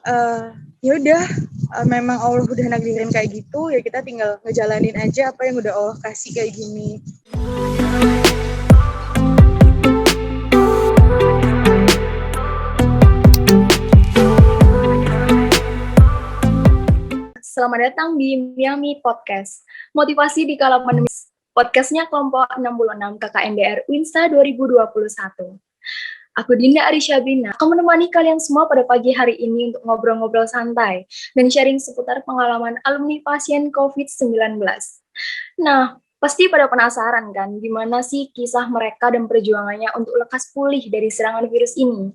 eh ya udah, memang Allah udah nakdirin kayak gitu, ya kita tinggal ngejalanin aja apa yang udah Allah kasih kayak gini. Selamat datang di Miami Podcast. Motivasi di kala pandemi. Podcastnya kelompok 66 KKNDR Winsa 2021. Aku Dinda Arishabina akan menemani kalian semua pada pagi hari ini untuk ngobrol-ngobrol santai dan sharing seputar pengalaman alumni pasien COVID-19. Nah, pasti pada penasaran kan gimana sih kisah mereka dan perjuangannya untuk lekas pulih dari serangan virus ini.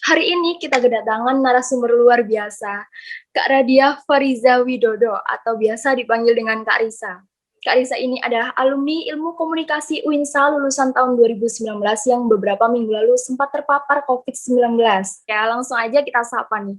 Hari ini kita kedatangan narasumber luar biasa, Kak Radia Fariza Widodo atau biasa dipanggil dengan Kak Risa. Kak Risa ini adalah alumni Ilmu Komunikasi UINSA lulusan tahun 2019 yang beberapa minggu lalu sempat terpapar COVID-19. Ya, langsung aja kita sapa nih.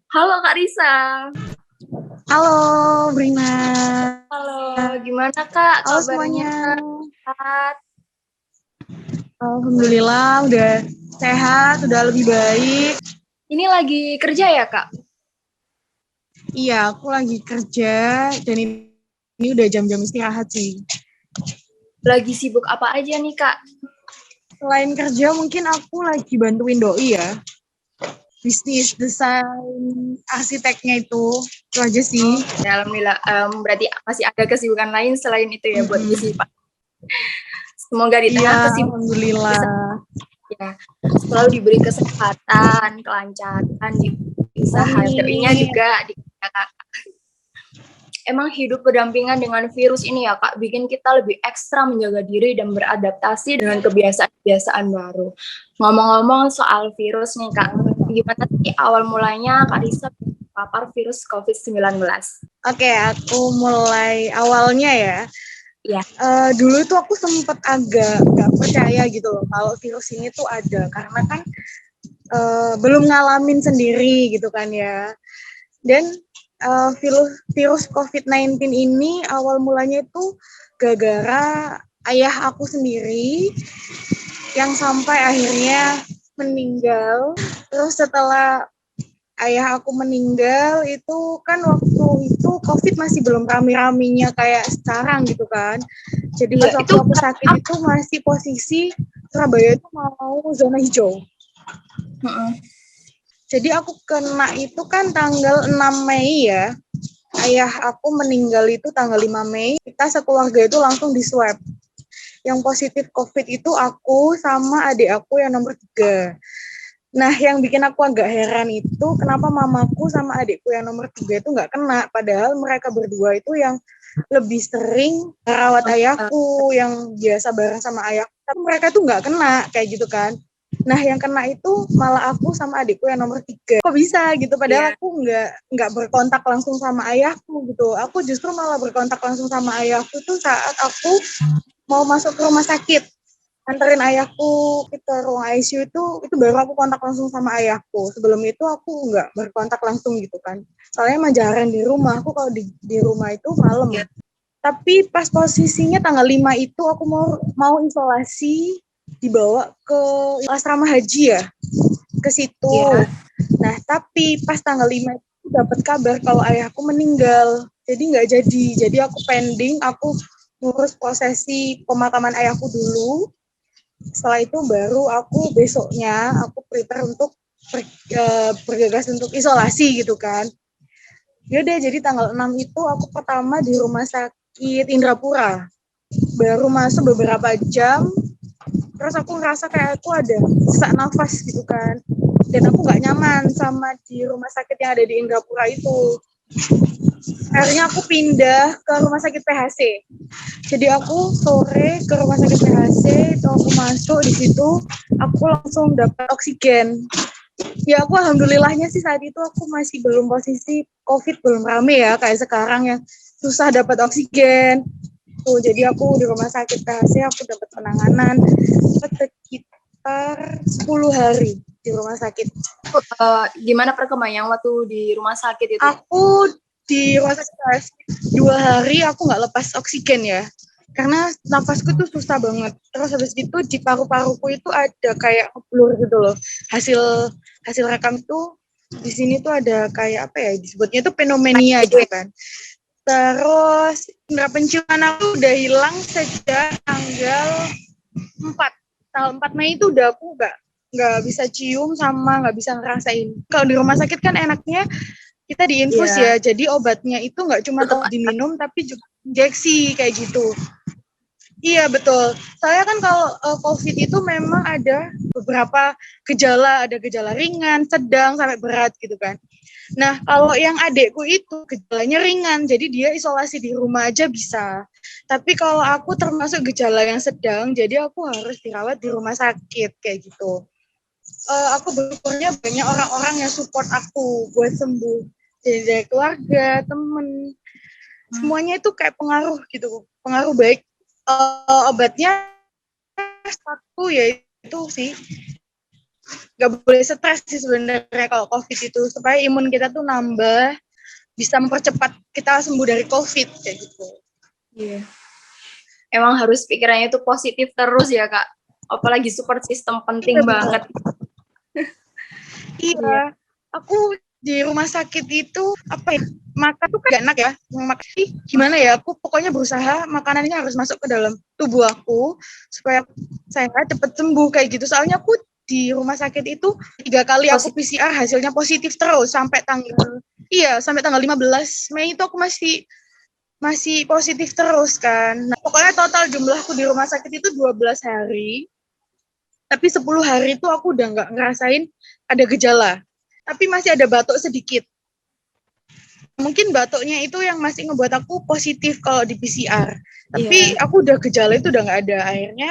Halo Kak Risa. Halo Brina. Halo, gimana Kak? Halo kabarnya? Semuanya. Alhamdulillah udah sehat, udah lebih baik. Ini lagi kerja ya Kak? Iya, aku lagi kerja dan ini udah jam-jam istirahat sih. Lagi sibuk apa aja nih Kak? Selain kerja mungkin aku lagi bantuin doi ya. Bisnis desain arsiteknya itu aja sih. Ya, alhamdulillah. Berarti masih ada kesibukan lain selain itu ya buat ngisi Pak. Semoga di tengah kesibukan alhamdulillah ya selalu diberi kesehatan, kelancaran di usaha, doinya juga di kakak. Emang hidup berdampingan dengan virus ini ya Kak, bikin kita lebih ekstra menjaga diri dan beradaptasi dengan kebiasaan-kebiasaan baru. Ngomong-ngomong soal virus nih Kak, gimana sih awal mulanya Kak Risa terpapar virus COVID-19? Oke, aku mulai awalnya ya. Iya. Dulu tuh aku sempet agak gak percaya gitu loh kalau virus ini tuh ada, karena kan belum ngalamin sendiri gitu kan ya. Dan virus COVID-19 ini awal mulanya itu gara-gara ayah aku sendiri yang sampai akhirnya meninggal. Terus setelah ayah aku meninggal itu kan waktu itu COVID masih belum rame-ramenya kayak sekarang gitu kan. Jadi pas waktu aku sakit itu masih posisi Surabaya itu mau zona hijau. Jadi aku kena itu kan tanggal 6 Mei ya. Ayah aku meninggal itu tanggal 5 Mei. Kita sekeluarga itu langsung di swab. Yang positif COVID itu aku sama adik aku yang nomor 3. Nah, yang bikin aku agak heran itu kenapa mamaku sama adikku yang nomor 3 itu nggak kena, padahal mereka berdua itu yang lebih sering merawat ayahku, yang biasa bareng sama ayahku, tapi mereka tuh nggak kena, kayak gitu kan. Nah, yang kena itu malah aku sama adikku yang nomor 3. Kok bisa gitu, padahal aku nggak berkontak langsung sama ayahku gitu. Aku justru malah berkontak langsung sama ayahku tuh saat aku mau masuk ke rumah sakit. Anterin ayahku ke ruang ICU itu baru aku kontak langsung sama ayahku. Sebelum itu aku nggak berkontak langsung gitu kan. Soalnya emang jarang di rumah. Aku kalau di rumah itu malam. Tapi pas posisinya tanggal 5 itu aku mau isolasi, dibawa ke asrama haji ya, ke situ. Nah, tapi pas tanggal 5 itu dapat kabar kalau ayahku meninggal. Jadi nggak jadi. Jadi aku pending, aku ngurus prosesi pemakaman ayahku dulu. Setelah itu baru aku besoknya aku prepare untuk bergegas untuk isolasi gitu kan. Yaudah, jadi tanggal 6 itu aku pertama di rumah sakit Indrapura. Baru masuk beberapa jam, terus aku ngerasa kayak aku ada sesak nafas gitu kan. Dan aku gak nyaman sama di rumah sakit yang ada di Indrapura itu. Akhirnya aku pindah ke rumah sakit PHC. Jadi aku sore ke rumah sakit PHC, itu aku masuk di situ, aku langsung dapat oksigen. Ya aku alhamdulillahnya sih saat itu aku masih belum posisi COVID, belum rame ya kayak sekarang yang susah dapat oksigen. Tuh, jadi aku di rumah sakit PHC aku dapat penanganan sekitar 10 hari di rumah sakit. Gimana perkembangan waktu di rumah sakit itu? Aku di rumah sakit PHC 2 hari aku nggak lepas oksigen ya. Karena nafasku tuh susah banget. Terus habis itu di paru-paruku itu ada kayak blur gitu loh. Hasil rekam itu Di sini tuh ada kayak apa ya, disebutnya tuh pneumonia gitu kan. Terus indera penciuman aku udah hilang sejak tanggal 4 Mei itu udah aku nggak bisa cium sama nggak bisa ngerasain. Kalau di rumah sakit kan enaknya kita diinfus Iya, ya, jadi obatnya itu nggak cuma tetap diminum tapi juga injeksi kayak gitu. Iya betul. Saya kan kalau COVID itu memang ada beberapa gejala, ada gejala ringan, sedang, sampai berat gitu kan. Nah kalau yang adekku itu gejalanya ringan, jadi dia isolasi di rumah aja bisa. Tapi kalau aku termasuk gejala yang sedang, jadi aku harus dirawat di rumah sakit kayak gitu. Aku bersyukurnya banyak orang-orang yang support aku buat sembuh. Jadi dari keluarga, temen, semuanya itu kayak pengaruh gitu, pengaruh baik. Obatnya satu yaitu sih nggak boleh stres sih sebenarnya kalau COVID itu, supaya imun kita tuh nambah, bisa mempercepat kita sembuh dari COVID kayak gitu. iya. Emang harus pikirannya itu positif terus ya Kak. Apalagi support system penting Iya benar. banget. Iya. Iya, aku di rumah sakit itu apa ya, makan tuh kan gak enak ya, makan gimana ya, aku pokoknya berusaha makanannya harus masuk ke dalam tubuh aku supaya saya cepet sembuh kayak gitu. Soalnya aku di rumah sakit itu 3 kali aku Positif. PCR hasilnya positif terus sampai tanggal 15 Mei itu aku masih positif terus kan. Nah, pokoknya total jumlahku di rumah sakit itu 12 hari, tapi 10 hari itu aku udah nggak ngerasain ada gejala, tapi masih ada batuk sedikit. Mungkin batuknya itu yang masih ngebuat aku positif kalau di PCR. Tapi Iya. aku udah gejala itu udah nggak ada. Akhirnya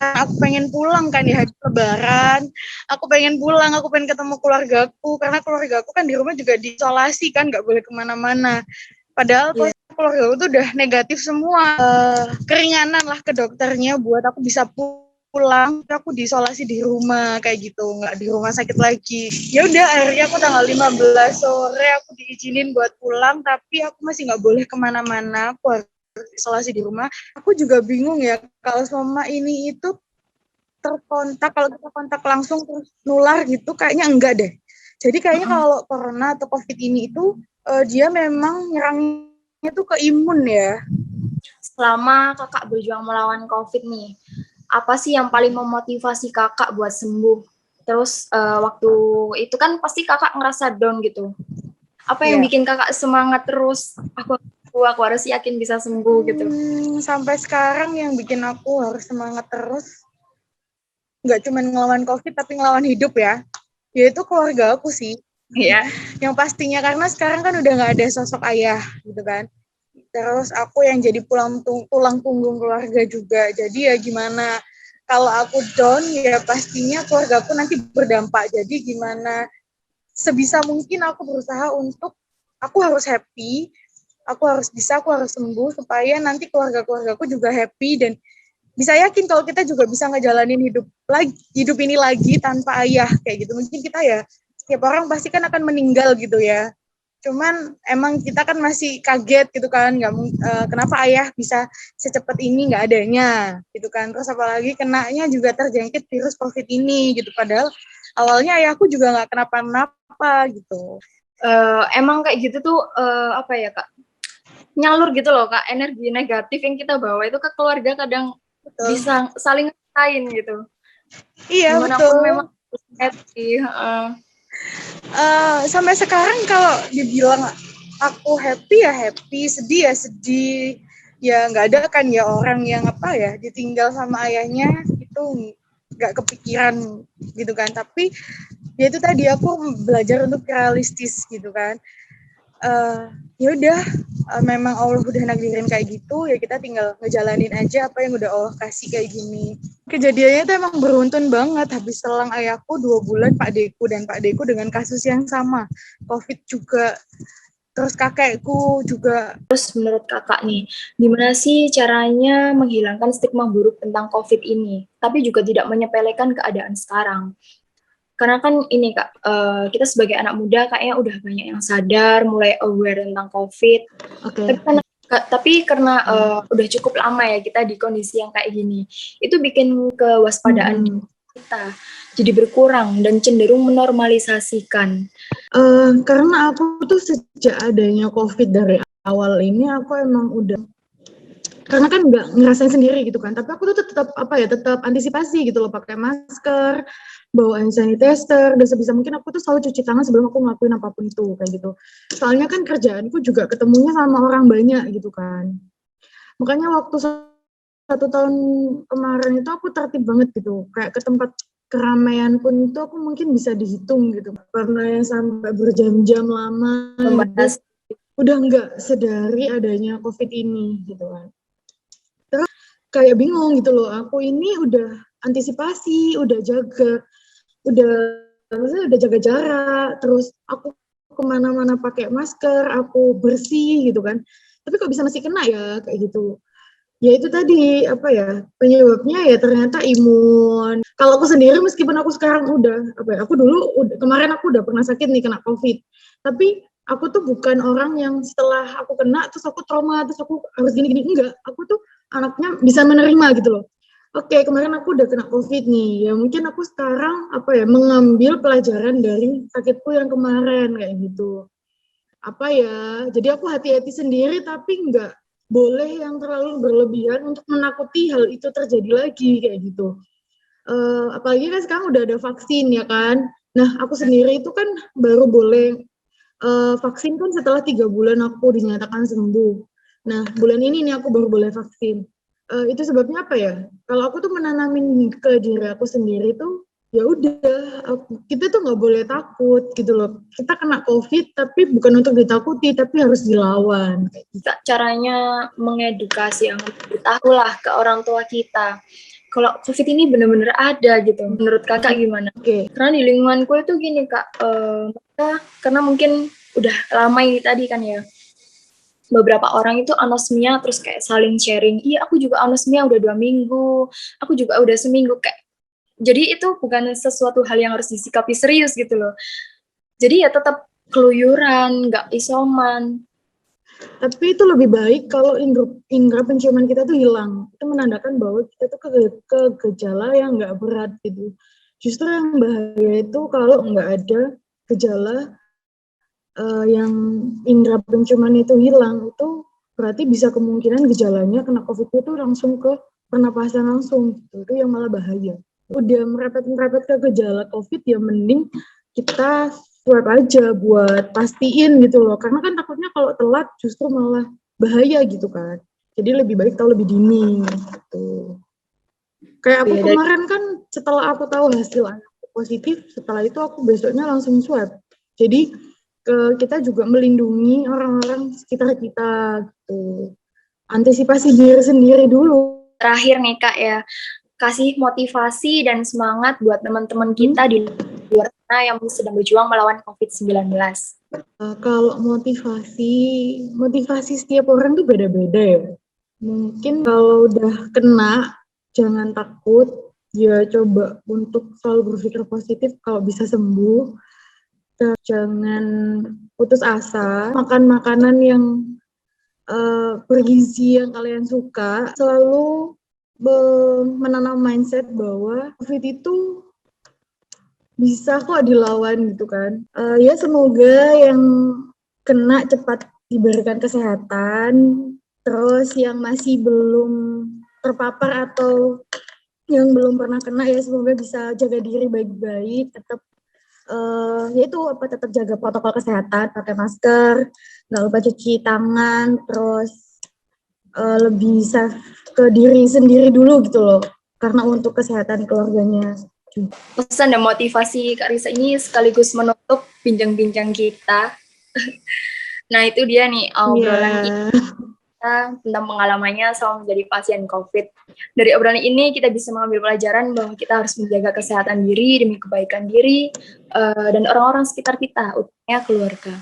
aku pengen pulang kan di hari Lebaran. Aku pengen pulang, aku pengen ketemu keluargaku. Karena keluargaku kan di rumah juga diisolasi kan, nggak boleh kemana-mana. Padahal Iya. keluarga aku tuh udah negatif semua. Keringanan lah ke dokternya buat aku bisa pulang, aku diisolasi di rumah kayak gitu, nggak di rumah sakit lagi. Ya udah akhirnya aku tanggal 15 sore aku diizinin buat pulang, tapi aku masih nggak boleh kemana-mana, aku harus isolasi di rumah. Aku juga bingung ya kalau selama ini itu terkontak, kalau kita kontak langsung terus nular gitu kayaknya enggak deh. Jadi kayaknya kalau corona atau covid ini itu dia memang nyerangnya tuh ke imun ya. Selama Kakak berjuang melawan COVID nih, apa sih yang paling memotivasi Kakak buat sembuh? Terus waktu itu kan pasti Kakak ngerasa down gitu. Apa yang Iya. bikin Kakak semangat terus? Aku harus yakin bisa sembuh gitu. Sampai sekarang yang bikin aku harus semangat terus, nggak cuma ngelawan COVID tapi ngelawan hidup ya, yaitu keluarga aku sih. Iya. Yang pastinya karena sekarang kan udah nggak ada sosok ayah gitu kan. Terus aku yang jadi tulang punggung keluarga juga. Jadi ya gimana kalau aku down ya pastinya keluarga aku nanti berdampak. Jadi gimana sebisa mungkin aku berusaha untuk aku harus happy, aku harus sembuh supaya nanti keluarga-keluargaku juga happy dan bisa yakin kalau kita juga bisa ngejalanin hidup ini lagi tanpa ayah kayak gitu. Mungkin kita ya setiap orang pasti kan akan meninggal gitu ya. Cuman emang kita kan masih kaget gitu kan, kenapa ayah bisa secepat ini nggak adanya gitu kan. Terus apalagi kenanya juga terjangkit virus COVID ini gitu. Padahal awalnya ayahku juga nggak kenapa-napa gitu. Emang kayak gitu tuh apa ya Kak? Nyalur gitu loh Kak, energi negatif yang kita bawa itu ke keluarga kadang Betul. bisa saling ngerasain gitu. Iya Dimanapun betul. memang happy. Sampai sekarang kalau dibilang aku happy ya happy, sedih ya sedih. Ya nggak ada kan ya orang yang apa ya ditinggal sama ayahnya itu nggak kepikiran gitu kan. Tapi ya itu tadi aku belajar untuk realistis gitu kan. Ya udah memang Allah udah nakdirin kayak gitu ya kita tinggal ngejalanin aja apa yang udah Allah kasih kayak gini. Kejadiannya itu emang beruntun banget, habis selang ayahku 2 bulan Pak Deku dengan kasus yang sama, COVID juga, terus kakekku juga. Terus menurut Kakak nih, gimana sih caranya menghilangkan stigma buruk tentang COVID ini, tapi juga tidak menyepelekan keadaan sekarang? Karena kan ini Kak, kita sebagai anak muda kayaknya udah banyak yang sadar, mulai aware tentang COVID. Oke. Tapi karena udah cukup lama ya kita di kondisi yang kayak gini, itu bikin kewaspadaan kita jadi berkurang dan cenderung menormalisasikan? Karena aku tuh sejak adanya COVID dari awal ini aku emang udah, karena kan nggak ngerasain sendiri gitu kan, tapi aku tuh tetap tetap antisipasi gitu loh, pakai masker, bawa hand sanitizer, dan sebisa mungkin aku tuh selalu cuci tangan sebelum aku ngelakuin apapun itu kayak gitu. Soalnya kan kerjaanku juga ketemunya sama orang banyak gitu kan. Makanya waktu 1 tahun kemarin itu aku tertib banget gitu, kayak ke tempat keramaian pun itu aku mungkin bisa dihitung gitu, karena yang sampai berjam-jam lama Membahas gitu, udah nggak sedari adanya COVID ini gitu kan. Terus kayak bingung gitu loh, aku ini udah antisipasi, udah maksudnya udah jaga jarak, terus aku kemana-mana pakai masker, aku bersih gitu kan, tapi kok bisa masih kena ya kayak gitu. Ya itu tadi penyebabnya ya ternyata imun. Kalau aku sendiri meskipun aku sekarang aku dulu kemarin aku udah pernah sakit nih, kena COVID, tapi aku tuh bukan orang yang setelah aku kena terus aku trauma, terus aku harus gini-gini, enggak. Aku tuh anaknya bisa menerima gitu loh. Oke, kemarin aku udah kena COVID nih, ya mungkin aku sekarang mengambil pelajaran dari sakitku yang kemarin kayak gitu. Jadi aku hati-hati sendiri, tapi nggak boleh yang terlalu berlebihan untuk menakuti hal itu terjadi lagi kayak gitu. Apalagi kan sekarang udah ada vaksin ya kan. Nah aku sendiri itu kan baru boleh vaksin kan setelah 3 bulan aku dinyatakan sembuh. Nah bulan ini nih aku baru boleh vaksin. Itu sebabnya apa ya? Kalau aku tuh menanamin ke diri aku sendiri tuh, ya udah, kita tuh nggak boleh takut gitu loh. Kita kena COVID tapi bukan untuk ditakuti, tapi harus dilawan. caranya mengedukasi yang tahu lah ke orang tua kita kalau COVID ini benar-benar ada gitu. Menurut kakak gimana? Oke. Karena di lingkunganku itu gini kak, karena mungkin udah lama ini tadi kan ya, beberapa orang itu anosmia terus kayak saling sharing, iya aku juga anosmia udah 2 minggu, aku juga udah seminggu, kayak jadi itu bukan sesuatu hal yang harus disikapi serius gitu loh. Jadi ya tetap keluyuran, nggak isoman. Tapi itu lebih baik kalau indera penciuman kita tuh hilang. Itu menandakan bahwa kita tuh ke gejala yang nggak berat gitu. Justru yang bahaya itu kalau nggak ada gejala yang indera penciuman itu hilang, itu berarti bisa kemungkinan gejalanya kena COVID itu langsung ke pernapasan langsung gitu. Itu yang malah bahaya. Udah merepet ke gejala COVID, ya mending kita swab aja buat pastiin gitu loh, karena kan takutnya kalau telat justru malah bahaya gitu kan. Jadi lebih baik tahu lebih dini gitu. Kayak aku kemarin kan setelah aku tahu hasil anakku positif, setelah itu aku besoknya langsung swab. Jadi kita juga melindungi orang-orang sekitar kita gitu. Antisipasi diri sendiri dulu. Terakhir nih kak ya, kasih motivasi dan semangat buat teman-teman kita di luar sana yang sedang berjuang melawan COVID-19. Kalau motivasi setiap orang tuh beda-beda ya. Mungkin kalau udah kena, jangan takut, ya coba untuk selalu berpikir positif kalau bisa sembuh. Jangan putus asa, makan makanan yang bergizi yang kalian suka, selalu menanam mindset bahwa COVID itu bisa kok dilawan gitu kan. Ya semoga yang kena cepat diberikan kesehatan, terus yang masih belum terpapar atau yang belum pernah kena ya semoga bisa jaga diri baik-baik, tetap tetap jaga protokol kesehatan, pakai masker, nggak lupa cuci tangan, terus lebih safe ke diri sendiri dulu gitu loh, karena untuk kesehatan keluarganya. Pesan dan motivasi Kak Risa ini sekaligus menutup bincang-bincang kita. Nah itu dia nih obrolan kita tentang pengalamannya selama menjadi pasien COVID. Dari obrolan ini kita bisa mengambil pelajaran bahwa kita harus menjaga kesehatan diri demi kebaikan diri dan orang-orang sekitar kita, utamanya keluarga.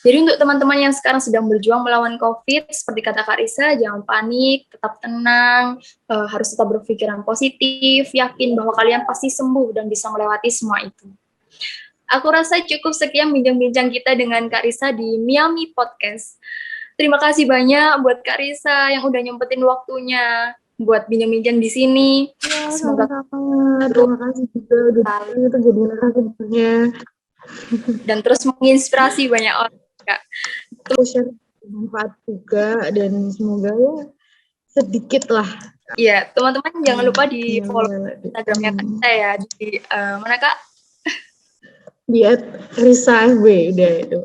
Jadi untuk teman-teman yang sekarang sedang berjuang melawan COVID, seperti kata Kak Risa, jangan panik, tetap tenang, harus tetap berpikiran positif, yakin bahwa kalian pasti sembuh dan bisa melewati semua itu. Aku rasa cukup sekian bincang-bincang kita dengan Kak Risa di Miami Podcast. Terima kasih banyak buat Kak Risa yang udah nyempetin waktunya. buat bincang-bincang di sini. Ya, Semoga sama-sama. Terima kasih juga udah itu jadi narasumbernya. dan terus menginspirasi banyak orang, Kak. Aku share bermanfaat juga dan semoga ya sedikit lah. Iya, teman-teman jangan lupa di follow Ya, Instagramnya Kak Risa ya, di mana Kak? di @risa_fb udah itu.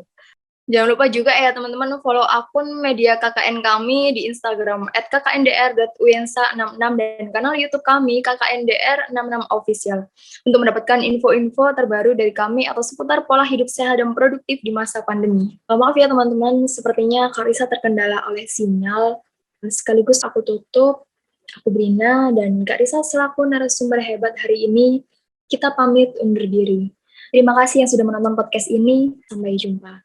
Jangan lupa juga ya teman-teman follow akun media KKN kami di Instagram @kkndr.uyensa66 dan kanal YouTube kami KKNDR66 Official untuk mendapatkan info-info terbaru dari kami atau seputar pola hidup sehat dan produktif di masa pandemi. Maaf ya teman-teman, sepertinya Kak Risa terkendala oleh sinyal. Sekaligus aku tutup, aku Brina dan Kak Risa selaku narasumber hebat hari ini, kita pamit undur diri. Terima kasih yang sudah menonton podcast ini, sampai jumpa.